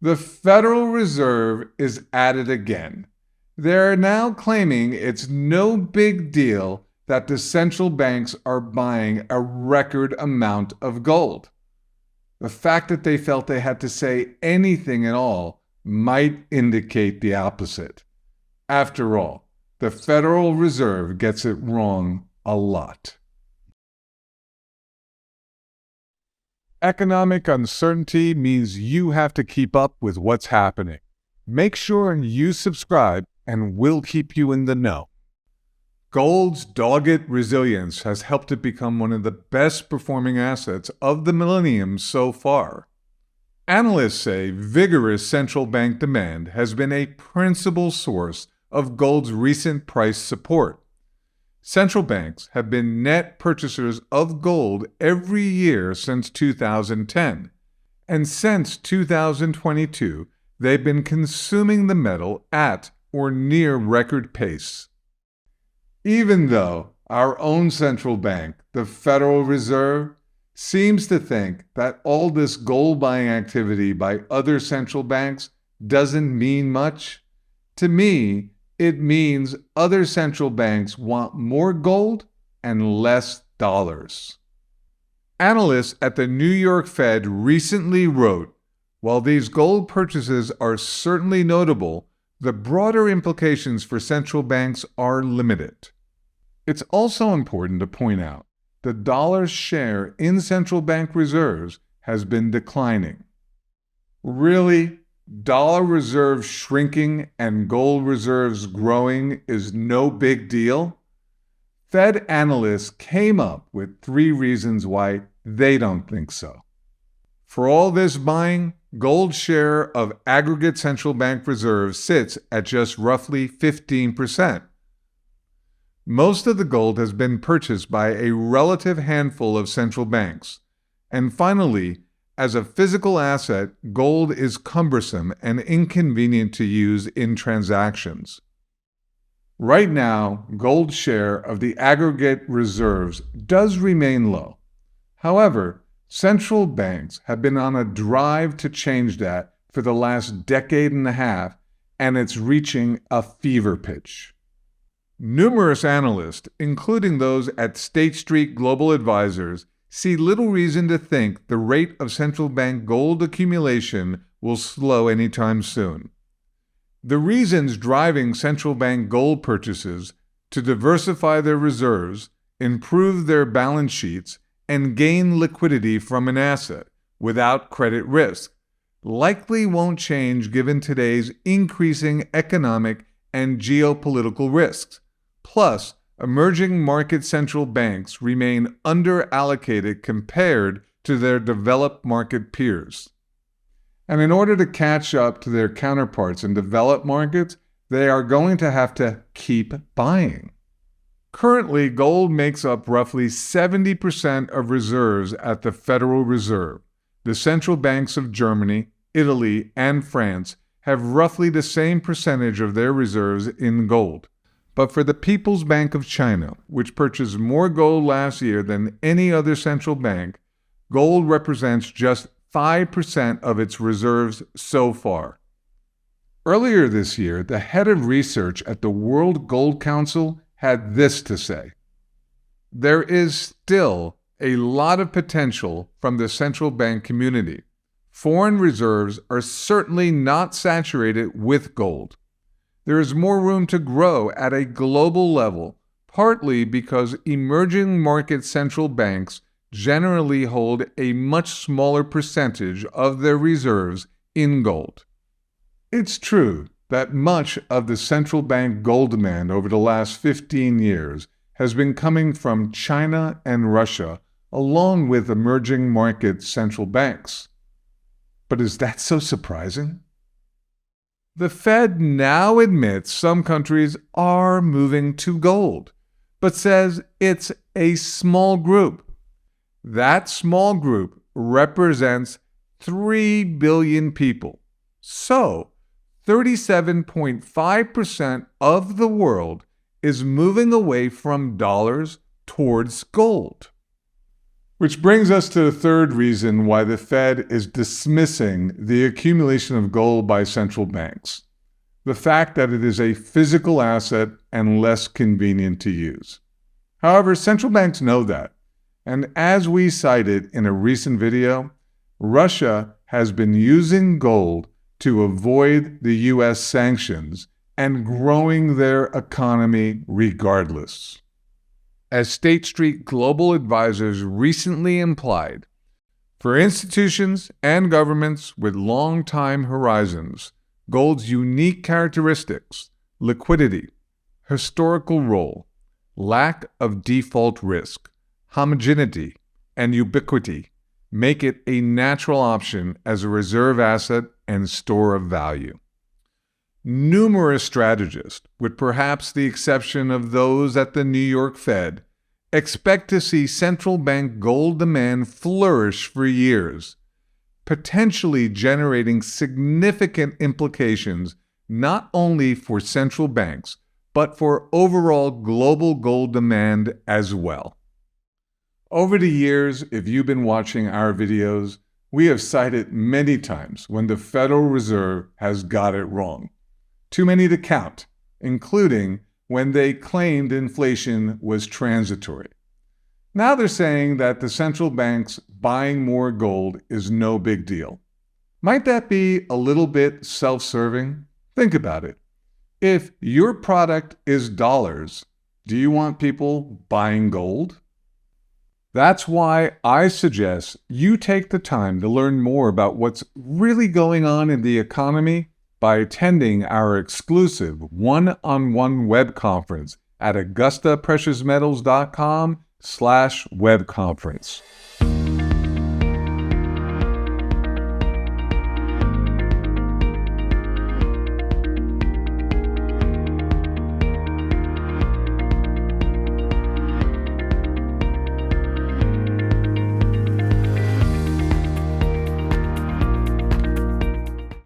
The Federal Reserve is at it again. They're now claiming it's no big deal that the central banks are buying a record amount of gold. The fact that they felt they had to say anything at all might indicate the opposite. After all, the Federal Reserve gets it wrong a lot. Economic uncertainty means you have to keep up with what's happening. Make sure you subscribe and we'll keep you in the know. Gold's dogged resilience has helped it become one of the best performing assets of the millennium so far. Analysts say vigorous central bank demand has been a principal source of gold's recent price support. Central banks have been net purchasers of gold every year since 2010, and since 2022, they've been consuming the metal at or near record pace. Even though our own central bank, the Federal Reserve, seems to think that all this gold buying activity by other central banks doesn't mean much, to me, it means other central banks want more gold and less dollars. Analysts at the New York Fed recently wrote, while these gold purchases are certainly notable, the broader implications for central banks are limited. It's also important to point out the dollar's share in central bank reserves has been declining. Really? Dollar reserves shrinking and gold reserves growing is no big deal? Fed analysts came up with 3 reasons why they don't think so. For all this buying, gold's share of aggregate central bank reserves sits at just roughly 15%. Most of the gold has been purchased by a relative handful of central banks. And finally, as a physical asset, gold is cumbersome and inconvenient to use in transactions. Right now, gold's share of the aggregate reserves does remain low. However, central banks have been on a drive to change that for the last decade and a half, and it's reaching a fever pitch. Numerous analysts, including those at State Street Global Advisors, see little reason to think the rate of central bank gold accumulation will slow anytime soon. The reasons driving central bank gold purchases to diversify their reserves, improve their balance sheets, and gain liquidity from an asset without credit risk likely won't change given today's increasing economic and geopolitical risks. Plus, emerging market central banks remain underallocated compared to their developed market peers. And in order to catch up to their counterparts in developed markets, they are going to have to keep buying. Currently, gold makes up roughly 70% of reserves at the Federal Reserve. The central banks of Germany, Italy, and France have roughly the same percentage of their reserves in gold. But for the People's Bank of China, which purchased more gold last year than any other central bank, gold represents just 5% of its reserves so far. Earlier this year, the head of research at the World Gold Council had this to say: "There is still a lot of potential from the central bank community. Foreign reserves are certainly not saturated with gold. There is more room to grow at a global level, partly because emerging market central banks generally hold a much smaller percentage of their reserves in gold." It's true that much of the central bank gold demand over the last 15 years has been coming from China and Russia, along with emerging market central banks. But is that so surprising? The Fed now admits some countries are moving to gold, but says it's a small group. That small group represents 3 billion people. So, 37.5% of the world is moving away from dollars towards gold. Which brings us to the third reason why the Fed is dismissing the accumulation of gold by central banks: the fact that it is a physical asset and less convenient to use. However, central banks know that, and as we cited in a recent video, Russia has been using gold to avoid the US sanctions and growing their economy regardless. As State Street Global Advisors recently implied, for institutions and governments with long-time horizons, gold's unique characteristics, liquidity, historical role, lack of default risk, homogeneity, and ubiquity make it a natural option as a reserve asset and store of value. Numerous strategists, with perhaps the exception of those at the New York Fed, expect to see central bank gold demand flourish for years, potentially generating significant implications not only for central banks, but for overall global gold demand as well. Over the years, if you've been watching our videos, we have cited many times when the Federal Reserve has got it wrong. Too many to count, including when they claimed inflation was transitory. Now they're saying that the central banks buying more gold is no big deal. Might that be a little bit self-serving? Think about it. If your product is dollars, do you want people buying gold? That's why I suggest you take the time to learn more about what's really going on in the economy by attending our exclusive one-on-one web conference at AugustaPreciousMetals.com/webconference.